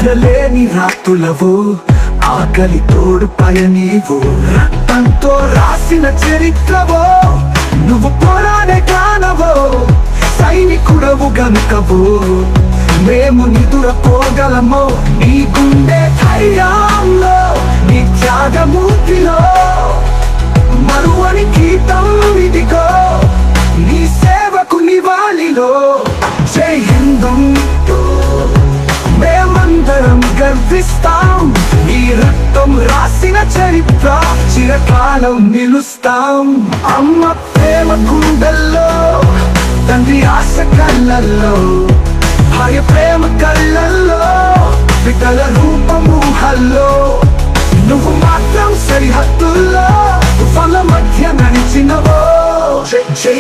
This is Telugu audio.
నిద్రలేని రాత్రులవు, ఆకలి తోడు పయనీవు, రక్తంతో రాసిన చరిత్రవో, నువ్వు పోరాడే కానవో, సైనికుడవు గనుకవు మేము నిదురపోగలమో, నీ గుండె ధైర్యంలో, నీ త్యాగమూర్తిలో మరువని గీతం ఇదిగో, నీ సేవకు నివాళిలో. జై హింద్ మేమందరం గర్విస్తాం, ఈ రక్తం రాసిన చరిత్ర చిరకాలం నిలుస్తాం. అమ్మ ప్రేమ గుండెల్లో, తండ్రి ఆశ కళ్ళల్లో, భార్య ప్రేమ కళ్ళల్లో, బిడ్డల రూపము హల్లో, నువ్వు మాత్రం సరిహద్దుల్లో తుఫాన్ల మధ్య నడిచినవో. జై